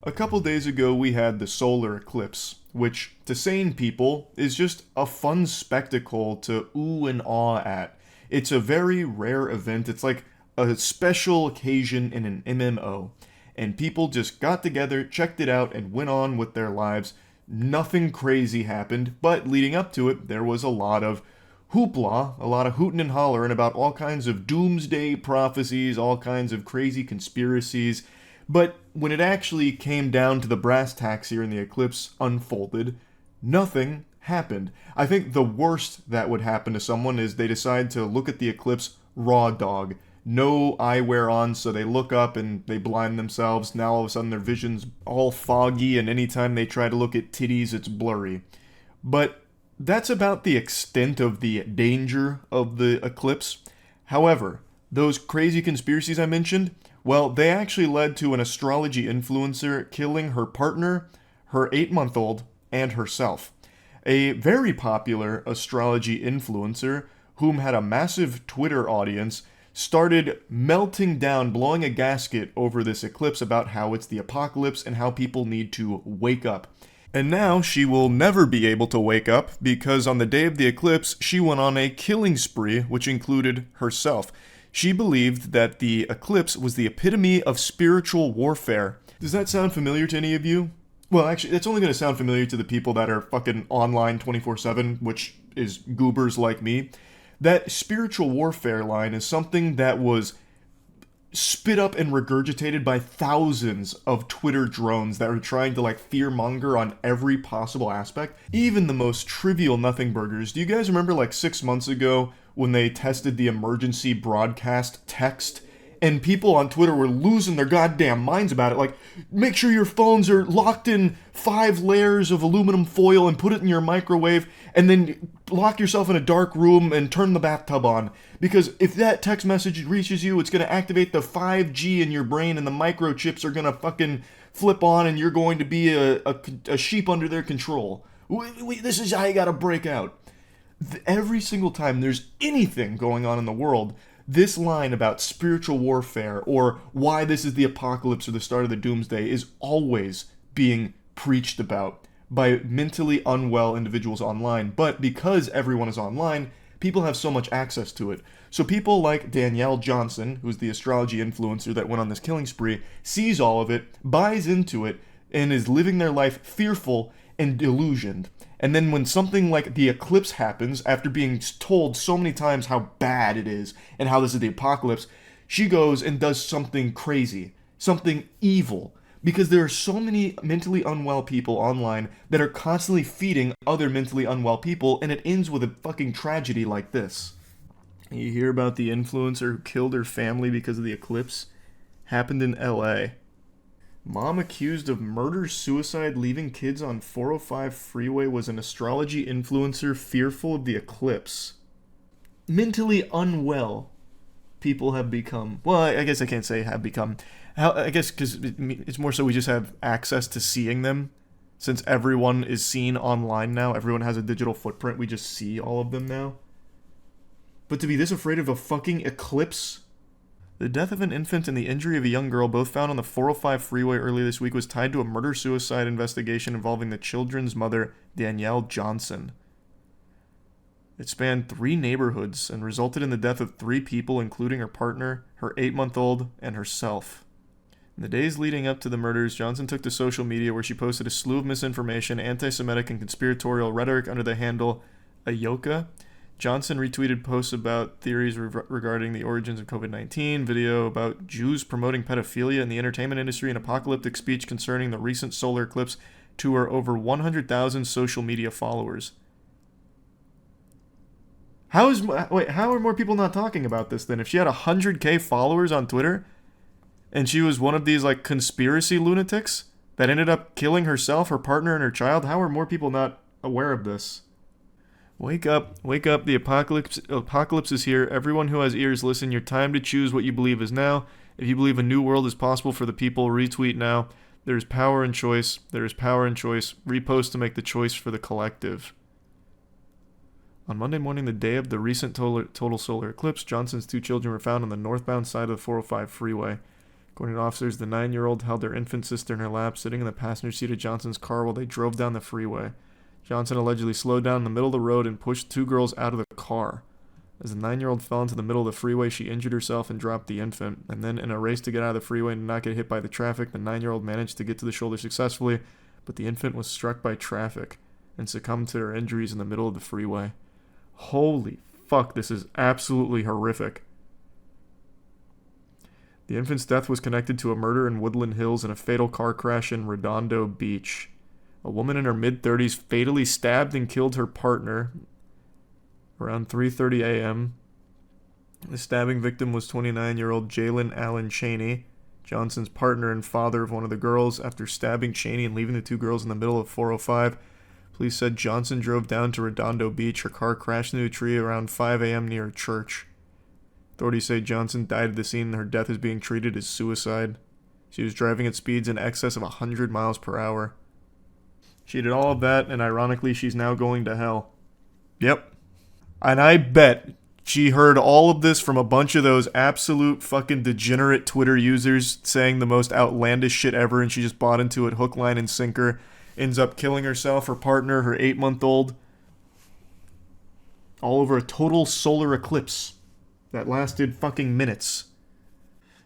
A couple days ago, we had the solar eclipse, which, to sane people, is just a fun spectacle to ooh and awe at. It's a very rare event. It's like a special occasion in an MMO. And people just got together, checked it out, and went on with their lives. Nothing crazy happened, but leading up to it, there was a lot of hoopla, a lot of hooting and hollering about all kinds of doomsday prophecies, all kinds of crazy conspiracies. But when it actually came down to the brass tacks here and the eclipse unfolded, nothing happened. I think the worst that would happen to someone is they decide to look at the eclipse raw dog. No eyewear on, so they look up and they blind themselves. Now all of a sudden their vision's all foggy, and anytime they try to look at titties, it's blurry. But that's about the extent of the danger of the eclipse. However, those crazy conspiracies I mentioned, well, they actually led to an astrology influencer killing her partner, her 8-month-old, and herself. A very popular astrology influencer, whom had a massive Twitter audience, started melting down, blowing a gasket over this eclipse about how it's the apocalypse and how people need to wake up. And now she will never be able to wake up because on the day of the eclipse, she went on a killing spree, which included herself. She believed that the eclipse was the epitome of spiritual warfare. Does that sound familiar to any of you? Well, actually, it's only going to sound familiar to the people that are fucking online 24/7, which is goobers like me. That spiritual warfare line is something that was spit up and regurgitated by thousands of Twitter drones that were trying to fearmonger on every possible aspect, even the most trivial nothing burgers. Do you guys remember 6 months ago when they tested the emergency broadcast text? And people on Twitter were losing their goddamn minds about it. Make sure your phones are locked in 5 layers of aluminum foil and put it in your microwave, and then lock yourself in a dark room and turn the bathtub on. Because if that text message reaches you, it's going to activate the 5G in your brain, and the microchips are going to fucking flip on, and you're going to be a sheep under their control. This is how you got to break out. Every single time there's anything going on in the world, this line about spiritual warfare or why this is the apocalypse or the start of the doomsday is always being preached about by mentally unwell individuals online. But because everyone is online, people have so much access to it. So people like Danielle Johnson, who's the astrology influencer that went on this killing spree, sees all of it, buys into it, and is living their life fearful and delusioned. And then when something like the eclipse happens, after being told so many times how bad it is and how this is the apocalypse, she goes and does something crazy, something evil. Because there are so many mentally unwell people online that are constantly feeding other mentally unwell people, and it ends with a fucking tragedy like this. You hear about the influencer who killed her family because of the eclipse? Happened in LA. Mom accused of murder-suicide leaving kids on 405 freeway was an astrology influencer fearful of the eclipse. Mentally unwell people have become. Well, I guess I can't say have become. I guess because it's more so we just have access to seeing them. Since everyone is seen online now, everyone has a digital footprint, we just see all of them now. But to be this afraid of a fucking eclipse? The death of an infant and the injury of a young girl, both found on the 405 freeway earlier this week, was tied to a murder-suicide investigation involving the children's mother, Danielle Johnson. It spanned 3 neighborhoods and resulted in the death of 3 people, including her partner, her 8-month-old, and herself. In the days leading up to the murders, Johnson took to social media where she posted a slew of misinformation, anti-Semitic, and conspiratorial rhetoric under the handle Ayoka. Johnson retweeted posts about theories regarding the origins of COVID-19, video about Jews promoting pedophilia in the entertainment industry, and apocalyptic speech concerning the recent solar eclipse to her over 100,000 social media followers. How are more people not talking about this then? If she had 100k followers on Twitter, and she was one of these conspiracy lunatics that ended up killing herself, her partner, and her child, how are more people not aware of this? Wake up, the apocalypse is here. Everyone who has ears, listen. Your time to choose what you believe is now. If you believe a new world is possible for the people, retweet now. There is power in choice. Repost to make the choice for the collective. On Monday morning, the day of the recent total solar eclipse, Johnson's 2 children were found on the northbound side of the 405 freeway. According to officers, the 9-year-old held her infant sister in her lap, sitting in the passenger seat of Johnson's car while they drove down the freeway. Johnson allegedly slowed down in the middle of the road and pushed 2 girls out of the car. As the 9-year-old fell into the middle of the freeway, she injured herself and dropped the infant. And then, in a race to get out of the freeway and not get hit by the traffic, the 9-year-old managed to get to the shoulder successfully, but the infant was struck by traffic and succumbed to her injuries in the middle of the freeway. Holy fuck, this is absolutely horrific. The infant's death was connected to a murder in Woodland Hills and a fatal car crash in Redondo Beach. A woman in her mid-30s fatally stabbed and killed her partner around 3:30 a.m. The stabbing victim was 29-year-old Jalen Allen Cheney, Johnson's partner and father of one of the girls. After stabbing Cheney and leaving the 2 girls in the middle of 405, police said Johnson drove down to Redondo Beach. Her car crashed into a tree around 5 a.m. near a church. Authorities say Johnson died at the scene and her death is being treated as suicide. She was driving at speeds in excess of 100 miles per hour. She did all of that, and ironically, she's now going to hell. Yep. And I bet she heard all of this from a bunch of those absolute fucking degenerate Twitter users saying the most outlandish shit ever, and she just bought into it hook, line, and sinker. Ends up killing herself, her partner, her 8-month-old. All over a total solar eclipse that lasted fucking minutes.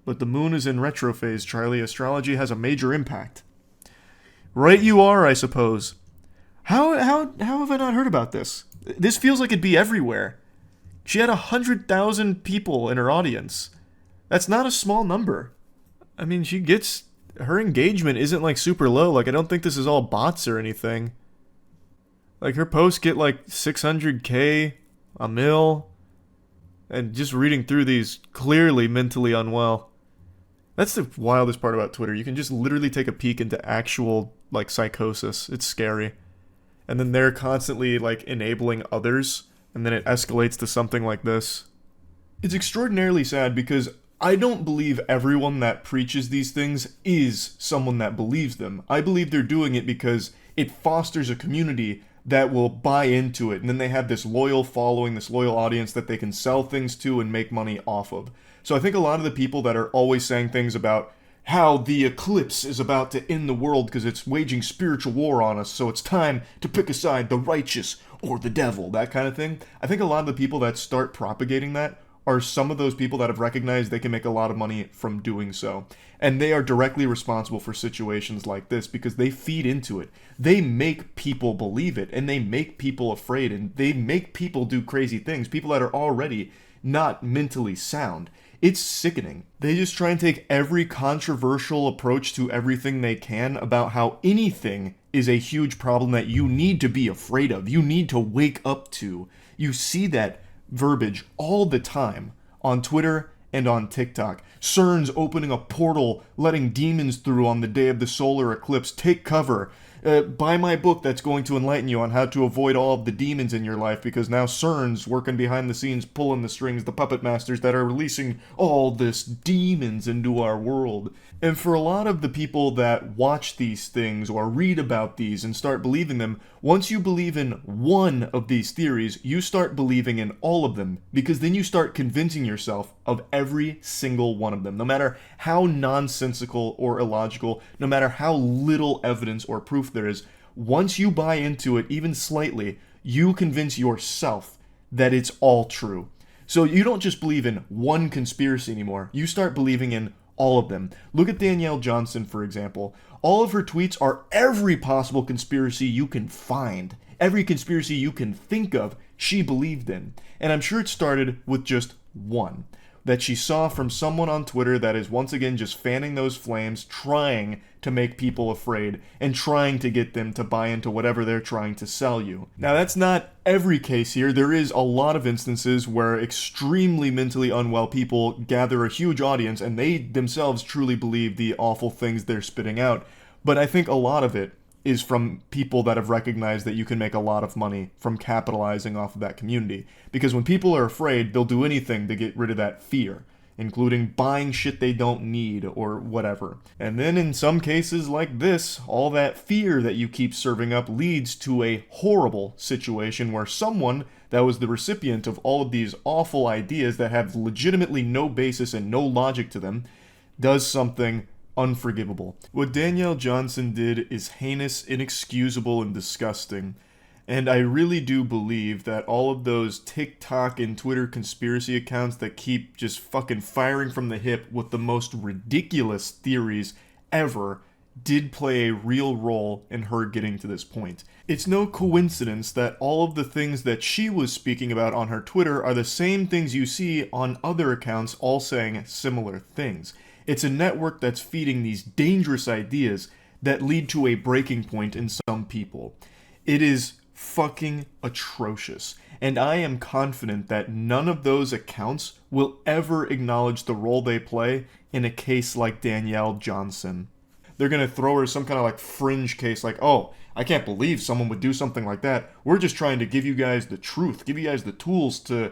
But the moon is in retro phase, Charlie. Astrology has a major impact. Right you are, I suppose. How have I not heard about this? This feels like it'd be everywhere. She had 100,000 people in her audience. That's not a small number. I mean, her engagement isn't like super low. Like, I don't think this is all bots or anything. Like, her posts get like 600K, a mil. And just reading through these, clearly mentally unwell. That's the wildest part about Twitter. You can just literally take a peek into actual, like, psychosis. It's scary. And then they're constantly, like, enabling others. And then it escalates to something like this. It's extraordinarily sad because I don't believe everyone that preaches these things is someone that believes them. I believe they're doing it because it fosters a community that will buy into it. And then they have this loyal following, this loyal audience that they can sell things to and make money off of. So I think a lot of the people that are always saying things about how the eclipse is about to end the world because it's waging spiritual war on us, so it's time to pick a side, the righteous or the devil, that kind of thing. I think a lot of the people that start propagating that are some of those people that have recognized they can make a lot of money from doing so. And they are directly responsible for situations like this because they feed into it. They make people believe it, and they make people afraid, and they make people do crazy things, people that are already not mentally sound. It's sickening. They just try and take every controversial approach to everything they can about how anything is a huge problem that you need to be afraid of. You need to wake up to. You see that verbiage all the time on Twitter and on TikTok. CERN's opening a portal, letting demons through on the day of the solar eclipse. Take cover. Buy my book that's going to enlighten you on how to avoid all of the demons in your life, because now CERN's working behind the scenes, pulling the strings, the puppet masters that are releasing all this demons into our world. And for a lot of the people that watch these things or read about these and start believing them, once you believe in one of these theories, you start believing in all of them, because then you start convincing yourself of every single one of them, no matter how nonsensical or illogical, no matter how little evidence or proof there is. Once you buy into it even slightly, you convince yourself that it's all true. So you don't just believe in one conspiracy anymore. You start believing in all of them. Look at Danielle Johnson, for example. All of her tweets are every possible conspiracy you can find. Every conspiracy you can think of, she believed in. And I'm sure it started with just one that she saw from someone on Twitter that is once again just fanning those flames, trying to make people afraid and trying to get them to buy into whatever they're trying to sell you. Now, that's not every case here. There is a lot of instances where extremely mentally unwell people gather a huge audience and they themselves truly believe the awful things they're spitting out. But I think a lot of it is from people that have recognized that you can make a lot of money from capitalizing off of that community. Because when people are afraid, they'll do anything to get rid of that fear, including buying shit they don't need or whatever. And then in some cases like this, all that fear that you keep serving up leads to a horrible situation where someone that was the recipient of all of these awful ideas that have legitimately no basis and no logic to them, does something unforgivable. What Danielle Johnson did is heinous, inexcusable, and disgusting. And I really do believe that all of those TikTok and Twitter conspiracy accounts that keep just fucking firing from the hip with the most ridiculous theories ever did play a real role in her getting to this point. It's no coincidence that all of the things that she was speaking about on her Twitter are the same things you see on other accounts all saying similar things. It's a network that's feeding these dangerous ideas that lead to a breaking point in some people. It is fucking atrocious. And I am confident that none of those accounts will ever acknowledge the role they play in a case like Danielle Johnson. They're going to throw her some kind of like fringe case like, oh, I can't believe someone would do something like that. We're just trying to give you guys the truth, give you guys the tools to,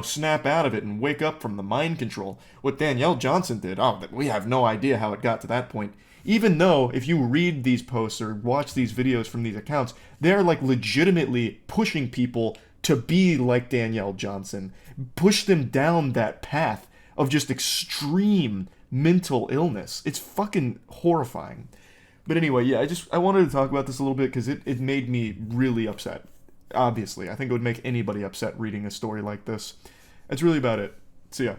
snap out of it and wake up from the mind control. What Danielle Johnson did, oh, we have no idea how it got to that point. Even though, if you read these posts or watch these videos from these accounts, they're like legitimately pushing people to be like Danielle Johnson, push them down that path of just extreme mental illness. It's fucking horrifying. But anyway, yeah, I wanted to talk about this a little bit because it made me really upset. Obviously, I think it would make anybody upset reading a story like this. That's really about it. See ya.